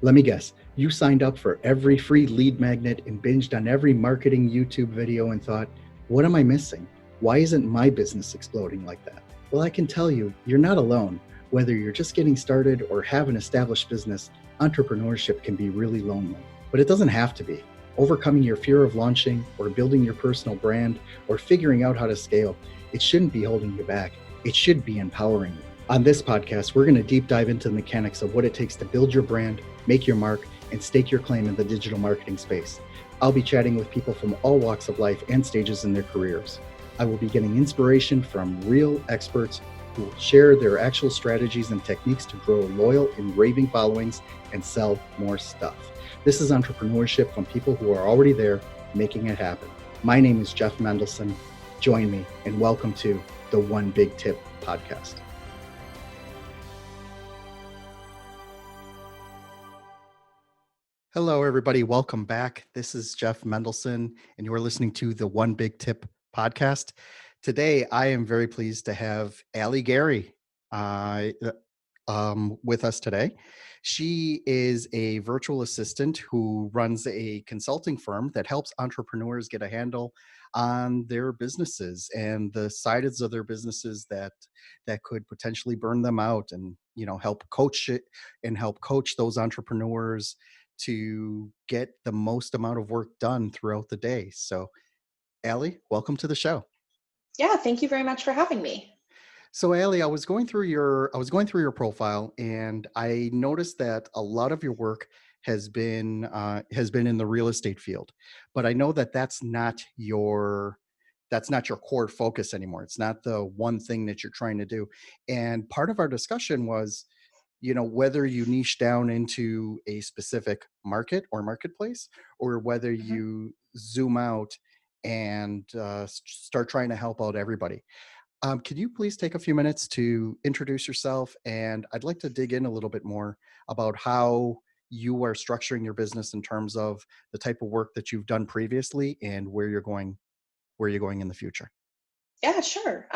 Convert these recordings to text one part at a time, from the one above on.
Let me guess, you signed up for every free lead magnet and binged on every marketing YouTube video and thought, what am I missing? Why isn't my business exploding like that? Well, I can tell you, you're not alone. Whether you're just getting started or have an established business, entrepreneurship can be really lonely. But it doesn't have to be. Overcoming your fear of launching or building your personal brand or figuring out how to scale, it shouldn't be holding you back. It should be empowering you. On this podcast, we're going to deep dive into the mechanics of what it takes to build your brand, make your mark, and stake your claim in the digital marketing space. I'll be chatting with people from all walks of life and stages in their careers. I will be getting inspiration from real experts who will share their actual strategies and techniques to grow loyal and raving followings and sell more stuff. This is entrepreneurship from people who are already there making it happen. My name is Jeff Mendelson. Join me and welcome to the One Big Tip podcast. Hello, everybody. Welcome back. This is Jeff Mendelson, and you're listening to the One Big Tip podcast. Today, I am very pleased to have Allie Gerrie with us today. She is a virtual assistant who runs a consulting firm that helps entrepreneurs get a handle on their businesses and the sides of their businesses that could potentially burn them out, and help coach those entrepreneurs to get the most amount of work done throughout the day. So, Allie, welcome to the show. Yeah, thank you very much for having me. So, Allie, I was going through your profile, and I noticed that a lot of your work has been in the real estate field. But I know that that's not your core focus anymore. It's not the one thing that you're trying to do. And part of our discussion was, whether you niche down into a specific market or marketplace, or whether you zoom out and start trying to help out everybody. Can you please take a few minutes to introduce yourself? And I'd like to dig in a little bit more about how you are structuring your business in terms of the type of work that you've done previously and where you're going in the future. Yeah, sure.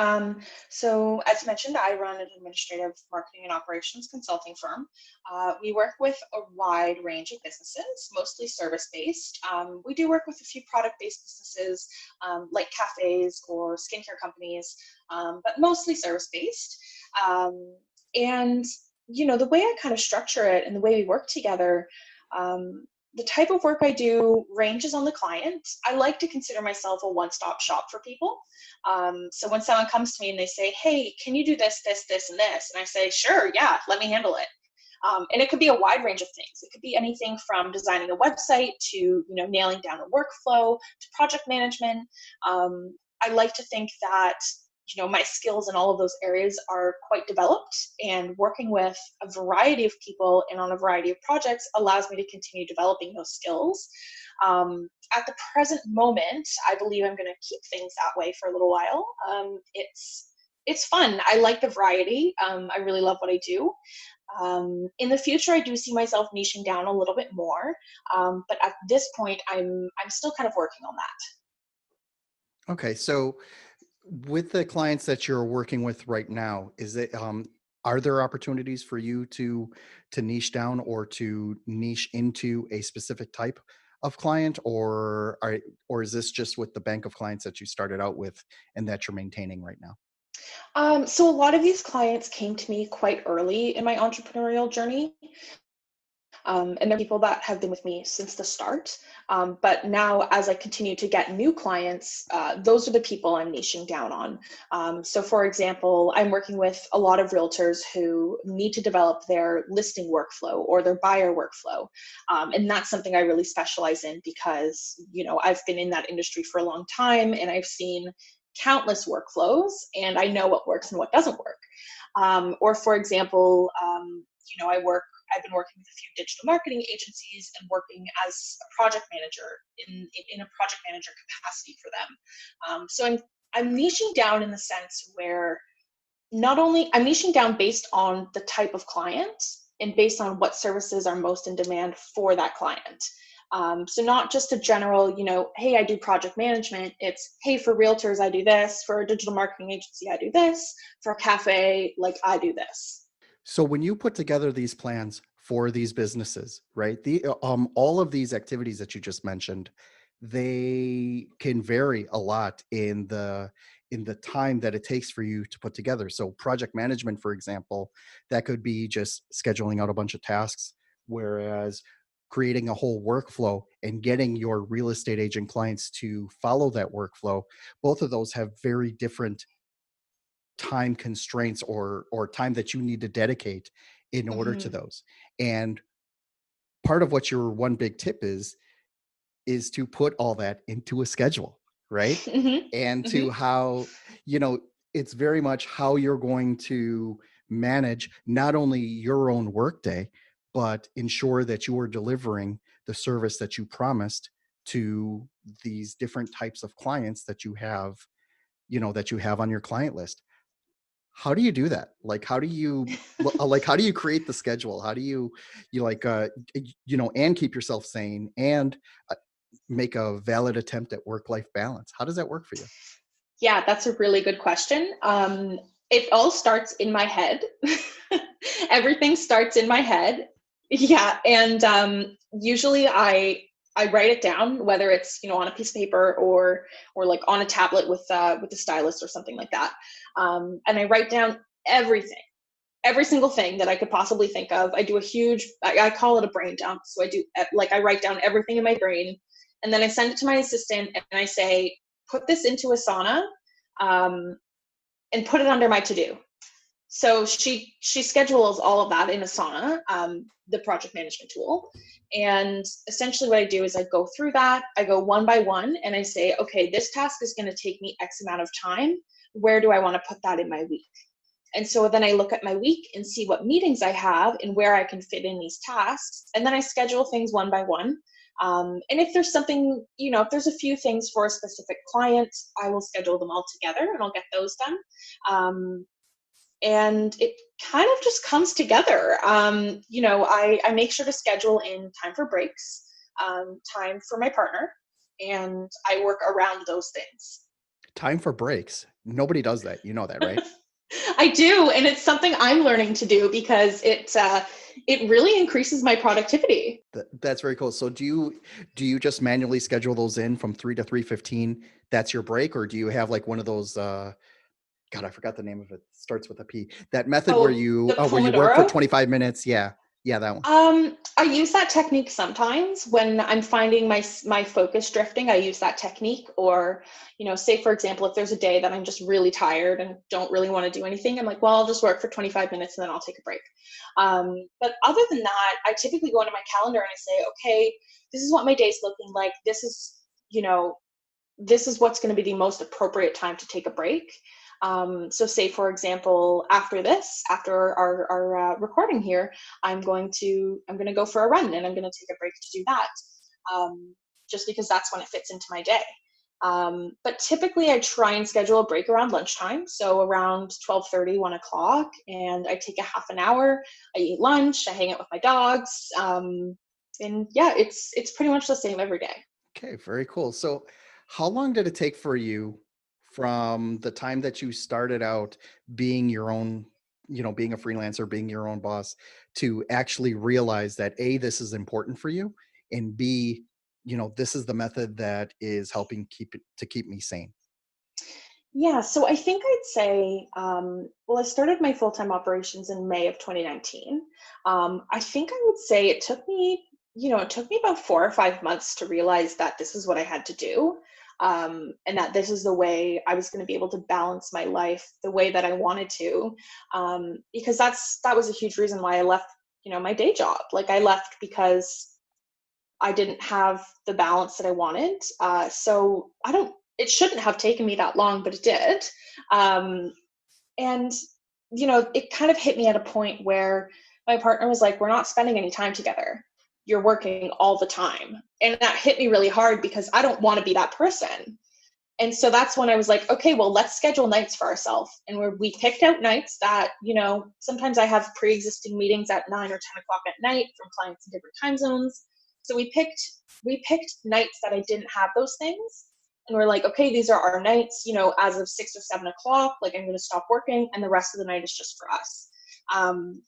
So as mentioned, I run an administrative marketing and operations consulting firm. We work with a wide range of businesses, mostly service-based. We do work with a few product-based businesses like cafes or skincare companies, but mostly service-based. And, the way I kind of structure it and the way we work together, the type of work I do ranges on the client. I like to consider myself a one-stop shop for people. So when someone comes to me and they say, hey, can you do this, this, this, and this? And I say, sure, yeah, let me handle it. And it could be a wide range of things. It could be anything from designing a website to, nailing down a workflow to project management. I like to think that my skills in all of those areas are quite developed, and working with a variety of people and on a variety of projects allows me to continue developing those skills. At the present moment, I believe I'm going to keep things that way for a little while. It's fun. I like the variety. I really love what I do. In the future, I do see myself niching down a little bit more, but at this point, I'm still kind of working on that. Okay, so with the clients that you're working with right now, are there opportunities for you to niche down or to niche into a specific type of client, or is this just with the bank of clients that you started out with and that you're maintaining right now? So a lot of these clients came to me quite early in my entrepreneurial journey. And they're people that have been with me since the start. But now, as I continue to get new clients, those are the people I'm niching down on. So for example, I'm working with a lot of realtors who need to develop their listing workflow or their buyer workflow. And that's something I really specialize in because, I've been in that industry for a long time, and I've seen countless workflows, and I know what works and what doesn't work. Or for example, I've been working with a few digital marketing agencies and working as a project manager in a project manager capacity for them. So I'm niching down in the sense where not only I'm niching down based on the type of client and based on what services are most in demand for that client. So not just a general, hey, I do project management. It's, hey, for realtors, I do this. For a digital marketing agency, I do this. For a cafe, I do this. So when you put together these plans for these businesses, right? All of these activities that you just mentioned, they can vary a lot in the time that it takes for you to put together. So project management, for example, that could be just scheduling out a bunch of tasks, whereas creating a whole workflow and getting your real estate agent clients to follow that workflow, both of those have very different time constraints or time that you need to dedicate in order to Hmm. those. And part of what your one big tip is to put all that into a schedule, right? Hmm. And Hmm. to how, you know, it's very much how you're going to manage not only your own workday, but ensure that you are delivering the service that you promised to these different types of clients that you have, that you have on your client list. How do you do that? Like, how do you how do you create the schedule? How do you and keep yourself sane and uh, make a valid attempt at work-life balance? How does that work for you? Yeah, that's a really good question. It all starts in my head. Everything starts in my head. Yeah, and usually I write it down, whether it's on a piece of paper or like on a tablet with a stylus or something like that. And I write down everything, every single thing that I could possibly think of. I do a huge, I call it a brain dump. So I write down everything in my brain, and then I send it to my assistant and I say, put this into Asana, um, and put it under my to do. So she schedules all of that in Asana, the project management tool. And essentially what I do is I go through that, I go one by one, and I say, okay, this task is going to take me X amount of time. Where do I want to put that in my week? And so then I look at my week and see what meetings I have and where I can fit in these tasks. And then I schedule things one by one. And if there's something, if there's a few things for a specific client, I will schedule them all together and I'll get those done. And it kind of just comes together. I make sure to schedule in time for breaks, time for my partner, and I work around those things. Time for breaks. Nobody does that. You know that, right? I do, and it's something I'm learning to do because it really increases my productivity. That's very cool. So do you just manually schedule those in from 3 to 3:15? That's your break, or do you have like one of those God, I forgot the name of it. Starts with a P. That method Oh, the where you work for Pomodoro. 25 minutes. Yeah. Yeah, that one. I use that technique sometimes when I'm finding my focus drifting. I use that technique, or say for example, if there's a day that I'm just really tired and don't really want to do anything, I'm like, well, I'll just work for 25 minutes and then I'll take a break. But other than that, I typically go into my calendar and I say, okay, this is what my day's looking like. This is what's going to be the most appropriate time to take a break. So say, for example, after our recording here, I'm going to go for a run and I'm going to take a break to do that. Just because that's when it fits into my day. But typically I try and schedule a break around lunchtime. So around 12:30, 1 o'clock, and I take a half an hour, I eat lunch, I hang out with my dogs. And yeah, it's pretty much the same every day. Okay, very cool. So, how long did it take for you from the time that you started out being your own, being a freelancer, being your own boss, to actually realize that A, this is important for you, and B, this is the method that is helping keep me sane? Yeah, so I think I'd say, well, I started my full-time operations in May of 2019. I think I would say it took me about 4 or 5 months to realize that this is what I had to do, and that this is the way I was going to be able to balance my life the way that I wanted to, because that was a huge reason why I left, my day job. Like I left because I didn't have the balance that I wanted. So it shouldn't have taken me that long, but it did. Um, and, it kind of hit me at a point where my partner was like, we're not spending any time together. You're working all the time. And that hit me really hard because I don't want to be that person. And so that's when I was like, okay, well, let's schedule nights for ourselves. And we picked out nights that, sometimes I have pre-existing meetings at 9 or 10 o'clock at night from clients in different time zones. So we picked nights that I didn't have those things. And we're like, okay, these are our nights, as of 6 or 7 o'clock, like I'm going to stop working and the rest of the night is just for us.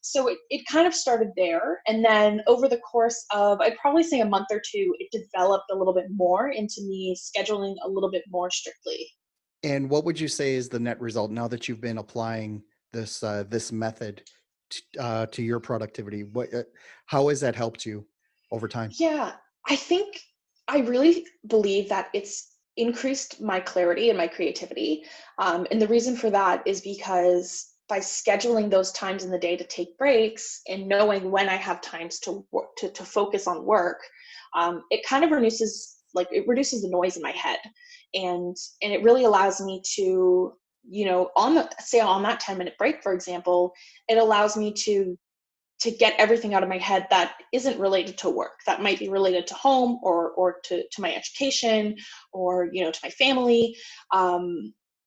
So it kind of started there. And then over the course of, I'd probably say a month or two, it developed a little bit more into me scheduling a little bit more strictly. And what would you say is the net result now that you've been applying this method to your productivity? How has that helped you over time? Yeah, I think I really believe that it's increased my clarity and my creativity. And the reason for that is because by scheduling those times in the day to take breaks and knowing when I have times to work, to focus on work, it kind of reduces the noise in my head, and it really allows me to, on that 10-minute break, for example, it allows me to get everything out of my head that isn't related to work, that might be related to home or to my education, or to my family.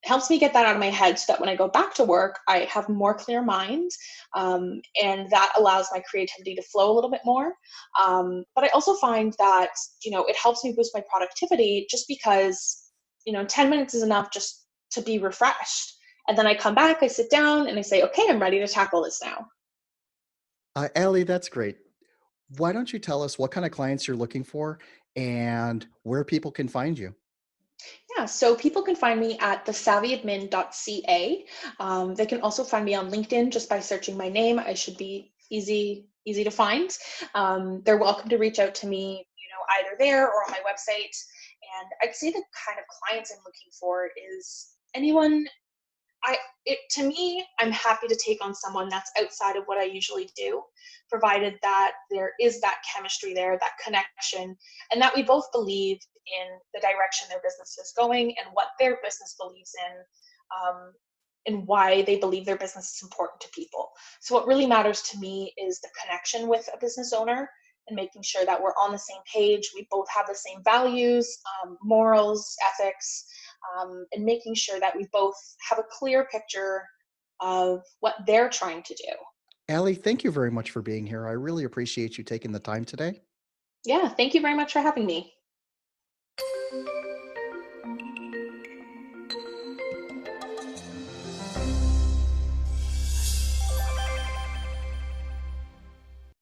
Helps me get that out of my head so that when I go back to work, I have more clear mind, and that allows my creativity to flow a little bit more. But I also find that it helps me boost my productivity, just because 10 minutes is enough just to be refreshed, and then I come back, I sit down, and I say, okay, I'm ready to tackle this now. Allie, that's great. Why don't you tell us what kind of clients you're looking for and where people can find you? Yeah, so people can find me at thesavvyadmin.ca. They can also find me on LinkedIn just by searching my name. I should be easy to find. They're welcome to reach out to me, either there or on my website. And I'd say the kind of clients I'm looking for is anyone. To me, I'm happy to take on someone that's outside of what I usually do, provided that there is that chemistry there, that connection, and that we both believe in the direction their business is going and what their business believes in, and why they believe their business is important to people. So what really matters to me is the connection with a business owner, and making sure that we're on the same page. We both have the same values, morals, ethics, and making sure that we both have a clear picture of what they're trying to do. Allie, thank you very much for being here. I really appreciate you taking the time today. Yeah, thank you very much for having me.